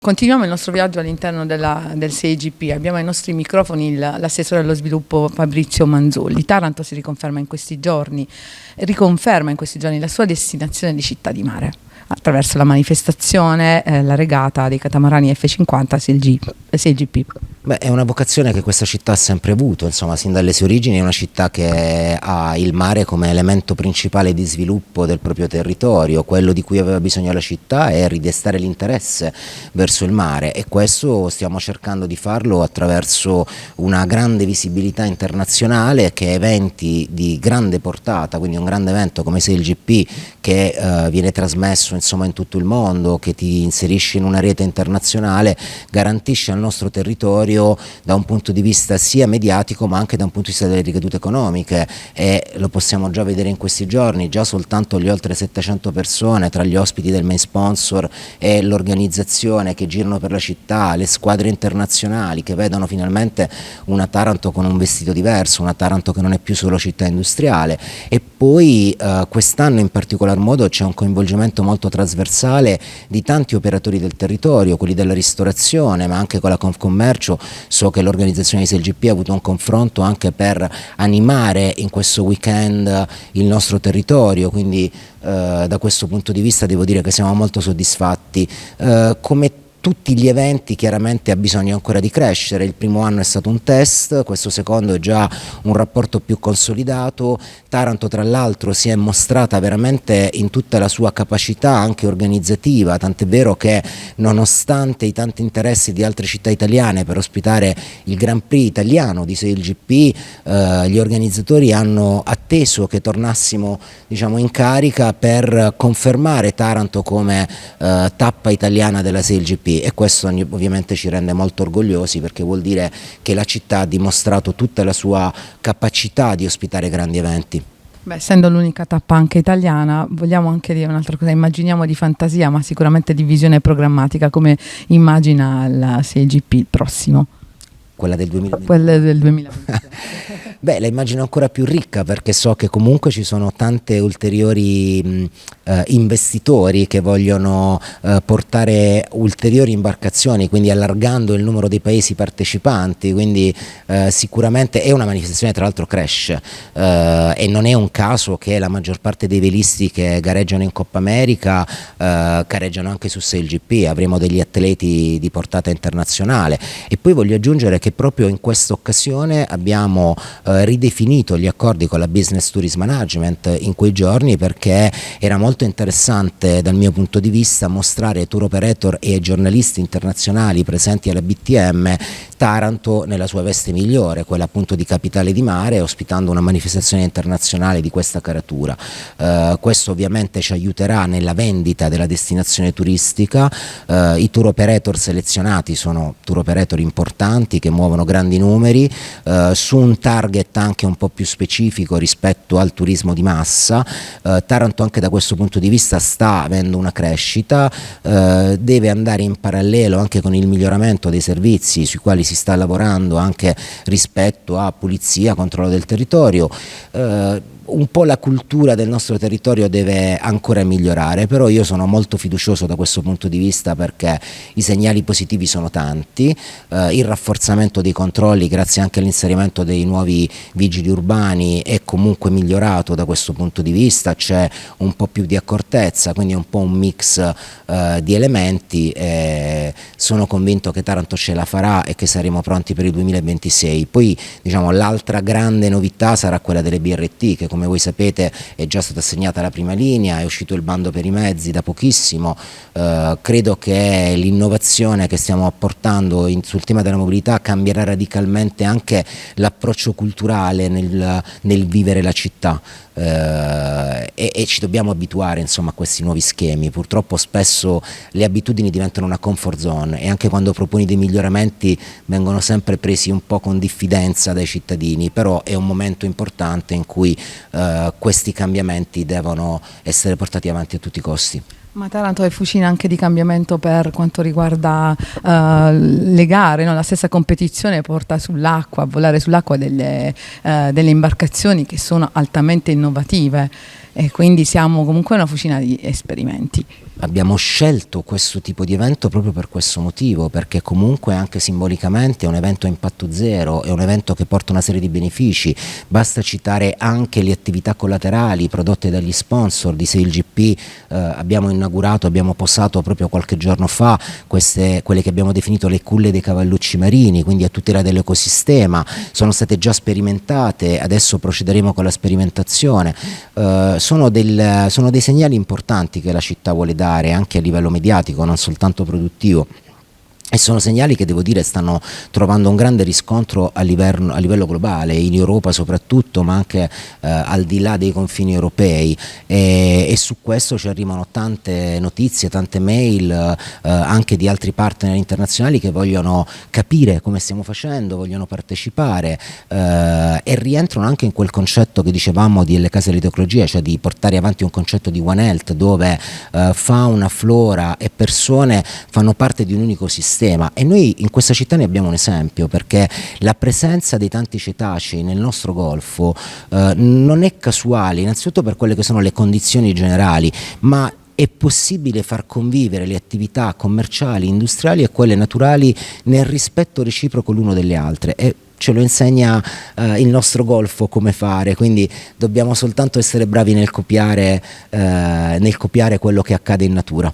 Continuiamo il nostro viaggio all'interno del 6GP. Abbiamo ai nostri microfoni l'assessore allo sviluppo Fabrizio Manzolli. Taranto si riconferma in questi giorni la sua destinazione di città di mare attraverso la manifestazione, la regata dei catamarani F50 6GP. Beh, è una vocazione che questa città ha sempre avuto, insomma, sin dalle sue origini è una città che ha il mare come elemento principale di sviluppo del proprio territorio. Quello di cui aveva bisogno la città è ridestare l'interesse verso il mare, e questo stiamo cercando di farlo attraverso una grande visibilità internazionale, che eventi di grande portata, quindi un grande evento come SailGP che viene trasmesso, insomma, in tutto il mondo, che ti inserisce in una rete internazionale, garantisce al nostro territorio da un punto di vista sia mediatico ma anche da un punto di vista delle ricadute economiche, e lo possiamo già vedere in questi giorni. Già soltanto gli oltre 700 persone tra gli ospiti del main sponsor e l'organizzazione che girano per la città, le squadre internazionali che vedono finalmente una Taranto con un vestito diverso, una Taranto che non è più solo città industriale. E poi quest'anno in particolar modo c'è un coinvolgimento molto trasversale di tanti operatori del territorio, quelli della ristorazione ma anche con la Confcommercio. So che l'organizzazione di SailGP ha avuto un confronto anche per animare in questo weekend il nostro territorio, quindi da questo punto di vista devo dire che siamo molto soddisfatti. Come tutti gli eventi chiaramente ha bisogno ancora di crescere. Il primo anno è stato un test, questo secondo è già un rapporto più consolidato. Taranto tra l'altro si è mostrata veramente in tutta la sua capacità anche organizzativa, tant'è vero che nonostante i tanti interessi di altre città italiane per ospitare il Grand Prix italiano di SailGP, gli organizzatori hanno atteso che tornassimo, diciamo, in carica per confermare Taranto come tappa italiana della SailGP. E questo ovviamente ci rende molto orgogliosi, perché vuol dire che la città ha dimostrato tutta la sua capacità di ospitare grandi eventi. Beh, essendo l'unica tappa anche italiana, vogliamo anche dire un'altra cosa, immaginiamo di fantasia, ma sicuramente di visione programmatica, come immagina il 6GP il prossimo? Quella del 2020. Quella del 2020. Beh, la immagino ancora più ricca, perché so che comunque ci sono tante ulteriori investitori che vogliono portare ulteriori imbarcazioni, quindi allargando il numero dei paesi partecipanti, quindi sicuramente è una manifestazione, tra l'altro cresce, e non è un caso che la maggior parte dei velisti che gareggiano in Coppa America gareggiano anche su SailGP. Avremo degli atleti di portata internazionale. E poi voglio aggiungere che proprio in questa occasione abbiamo ridefinito gli accordi con la Business Tourism Management in quei giorni, perché era molto interessante dal mio punto di vista mostrare ai tour operator e ai giornalisti internazionali presenti alla BTM Taranto nella sua veste migliore, quella appunto di capitale di mare, ospitando una manifestazione internazionale di questa caratura. Questo ovviamente ci aiuterà nella vendita della destinazione turistica. I tour operator selezionati sono tour operator importanti che muovono grandi numeri su un target anche un po' più specifico rispetto al turismo di massa. Taranto anche da questo punto di vista sta avendo una crescita, deve andare in parallelo anche con il miglioramento dei servizi sui quali si sta lavorando anche rispetto a pulizia, controllo del territorio. Un po' la cultura del nostro territorio deve ancora migliorare, però io sono molto fiducioso da questo punto di vista, perché i segnali positivi sono tanti. Il rafforzamento dei controlli grazie anche all'inserimento dei nuovi vigili urbani è comunque migliorato da questo punto di vista, c'è un po' più di accortezza, quindi è un po' un mix di elementi. Sono convinto che Taranto ce la farà e che saremo pronti per il 2026. Poi diciamo l'altra grande novità sarà quella delle BRT, che come voi sapete è già stata assegnata la prima linea, è uscito il bando per i mezzi da pochissimo. Credo che l'innovazione che stiamo apportando sul tema della mobilità cambierà radicalmente anche l'approccio culturale nel vivere la città. E ci dobbiamo abituare, insomma, a questi nuovi schemi. Purtroppo spesso le abitudini diventano una comfort zone, e anche quando proponi dei miglioramenti vengono sempre presi un po' con diffidenza dai cittadini, però è un momento importante in cui questi cambiamenti devono essere portati avanti a tutti i costi. Ma Taranto è fucina anche di cambiamento per quanto riguarda le gare, no? La stessa competizione porta sull'acqua, a volare sull'acqua delle imbarcazioni che sono altamente innovative. e quindi siamo comunque una fucina di esperimenti. Abbiamo scelto questo tipo di evento proprio per questo motivo, perché comunque anche simbolicamente è un evento a impatto zero, è un evento che porta una serie di benefici. Basta citare anche le attività collaterali prodotte dagli sponsor di SailGP. Abbiamo inaugurato, abbiamo posato proprio qualche giorno fa quelle che abbiamo definito le culle dei cavallucci marini, quindi a tutela dell'ecosistema. Sono state già sperimentate, adesso procederemo con la sperimentazione. Sono dei segnali importanti che la città vuole dare anche a livello mediatico, non soltanto produttivo. E sono segnali che, devo dire, stanno trovando un grande riscontro a livello globale, in Europa soprattutto, ma anche al di là dei confini europei, e su questo ci arrivano tante notizie, tante mail anche di altri partner internazionali che vogliono capire come stiamo facendo, vogliono partecipare e rientrano anche in quel concetto che dicevamo delle case dell'ecologia, cioè di portare avanti un concetto di One Health, dove fauna, flora e persone fanno parte di un unico sistema. E noi in questa città ne abbiamo un esempio, perché la presenza dei tanti cetacei nel nostro golfo non è casuale, innanzitutto per quelle che sono le condizioni generali, ma è possibile far convivere le attività commerciali, industriali e quelle naturali nel rispetto reciproco l'uno delle altre, e ce lo insegna il nostro golfo come fare, quindi dobbiamo soltanto essere bravi nel copiare quello che accade in natura.